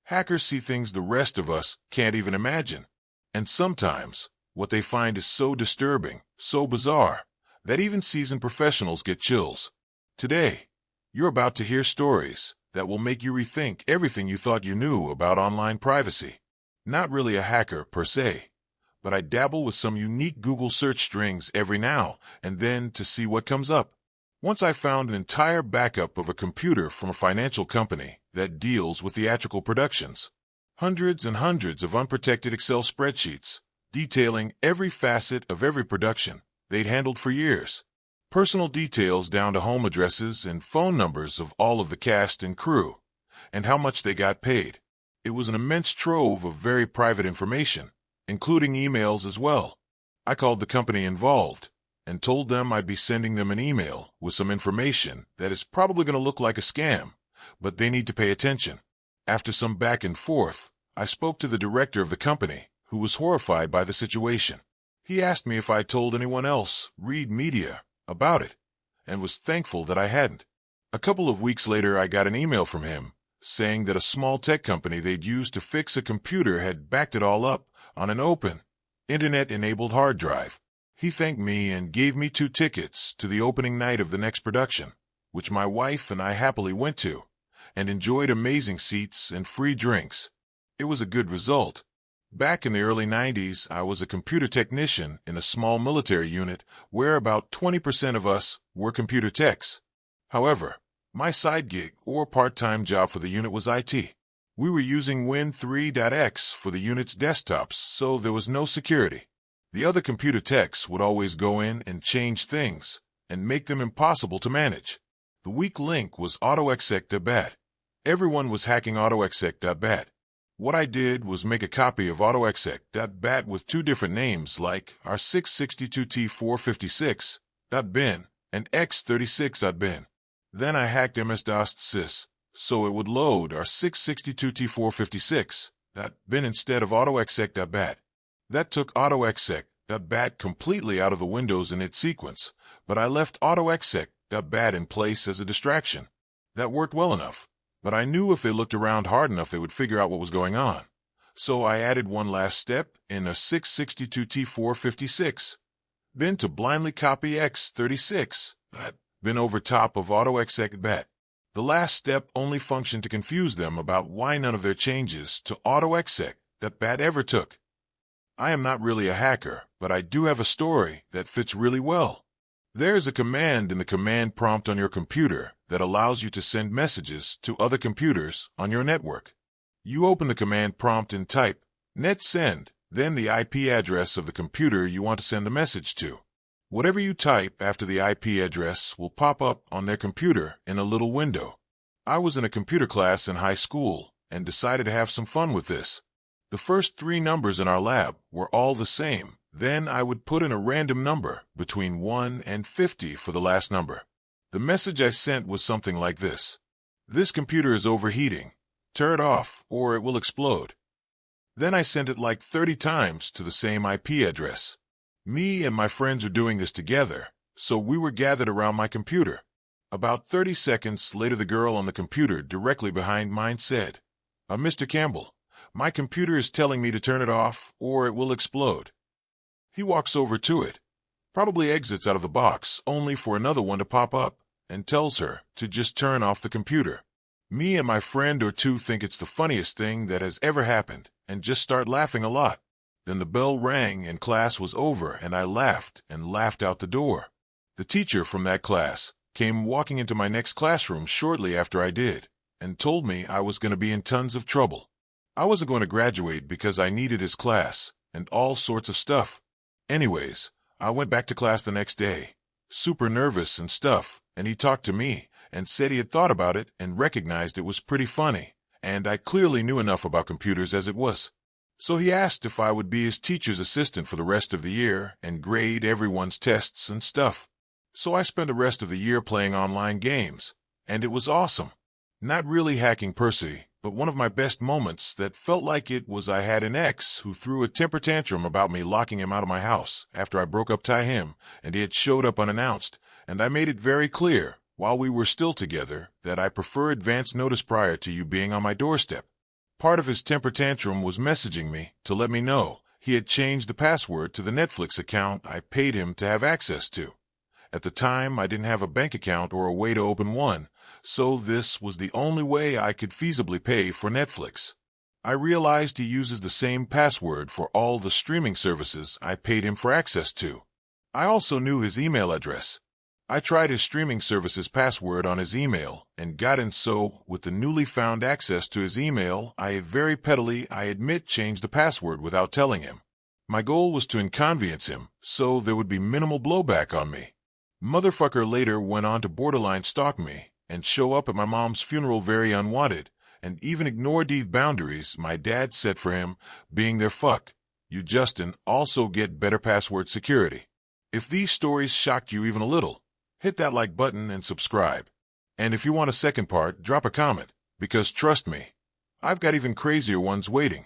Hackers see things the rest of us can't even imagine. And sometimes, what they find is so disturbing, so bizarre, that even seasoned professionals get chills. Today, you're about to hear stories that will make you rethink everything you thought you knew about online privacy. Not really a hacker per se, but I dabble with some unique Google search strings every now and then to see what comes up. Once I found an entire backup of a computer from a financial company that deals with theatrical productions. Hundreds and hundreds of unprotected Excel spreadsheets detailing every facet of every production they'd handled for years. Personal details down to home addresses and phone numbers of all of the cast and crew, and how much they got paid. It was an immense trove of very private information, including emails as well. I called the company involved and told them I'd be sending them an email with some information that is probably going to look like a scam, but they need to pay attention. After some back and forth, I spoke to the director of the company, who was horrified by the situation. He asked me if I told anyone else, read media, about it, and was thankful that I hadn't. A couple of weeks later, I got an email from him saying that a small tech company they'd used to fix a computer had backed it all up on an open, internet-enabled hard drive. He thanked me and gave me 2 tickets to the opening night of the next production, which my wife and I happily went to, and enjoyed amazing seats and free drinks. It was a good result. Back in the early 90s, I was a computer technician in a small military unit where about 20% of us were computer techs. However, my side gig or part-time job for the unit was IT. We were using Win3.x for the unit's desktops, so there was no security. The other computer techs would always go in and change things and make them impossible to manage. The weak link was autoexec.bat. Everyone was hacking autoexec.bat. What I did was make a copy of autoexec.bat with 2 different names like our 662T456.bin and x36.bin. Then I hacked MS-DOS so it would load our 662T456.bin instead of autoexec.bat. That took autoexec.bat completely out of the windows in its sequence, but I left autoexec.bat in place as a distraction. That worked well enough, but I knew if they looked around hard enough they would figure out what was going on. So I added one last step in a 662T456 bin to blindly copy x36.bin over top of autoexec.bat. The last step only functioned to confuse them about why none of their changes to autoexec.bat ever took. I am not really a hacker, but I do have a story that fits really well. There's a command in the command prompt on your computer that allows you to send messages to other computers on your network. You open the command prompt and type netsend, then the IP address of the computer you want to send the message to. Whatever you type after the IP address will pop up on their computer in a little window. I was in a computer class in high school and decided to have some fun with this. The first 3 numbers in our lab were all the same. Then I would put in a random number between 1 and 50 for the last number. The message I sent was something like this: "This computer is overheating. Turn it off or it will explode." Then I sent it like 30 times to the same IP address. Me and my friends were doing this together, so we were gathered around my computer. About 30 seconds later, the girl on the computer directly behind mine said, "Mr. Campbell, my computer is telling me to turn it off or it will explode." He walks over to it, probably exits out of the box only for another one to pop up, and tells her to just turn off the computer. Me and my friend or 2 think it's the funniest thing that has ever happened and just start laughing a lot. Then the bell rang and class was over and I laughed and laughed out the door. The teacher from that class came walking into my next classroom shortly after I did and told me I was going to be in tons of trouble. I wasn't going to graduate because I needed his class and all sorts of stuff. Anyways, I went back to class the next day, super nervous and stuff, and he talked to me and said he had thought about it and recognized it was pretty funny, and I clearly knew enough about computers as it was. So he asked if I would be his teacher's assistant for the rest of the year and grade everyone's tests and stuff. So I spent the rest of the year playing online games, and it was awesome. Not really hacking per se, but one of my best moments that felt like it was I had an ex who threw a temper tantrum about me locking him out of my house after I broke up to him, and he had showed up unannounced, and I made it very clear, while we were still together, that I prefer advance notice prior to you being on my doorstep. Part of his temper tantrum was messaging me to let me know he had changed the password to the Netflix account I paid him to have access to. At the time, I didn't have a bank account or a way to open one, so this was the only way I could feasibly pay for Netflix. I realized he uses the same password for all the streaming services I paid him for access to. I also knew his email address. I tried his streaming service's password on his email and got in, so with the newly found access to his email, I admit, changed the password without telling him. My goal was to inconvenience him, so there would be minimal blowback on me. Motherfucker later went on to borderline stalk me and show up at my mom's funeral very unwanted, and even ignore the boundaries my dad set for him, being there. Fuck you, Justin. Also get better password security. If these stories shocked you even a little, hit that like button and subscribe. And if you want a second part, drop a comment, because trust me, I've got even crazier ones waiting.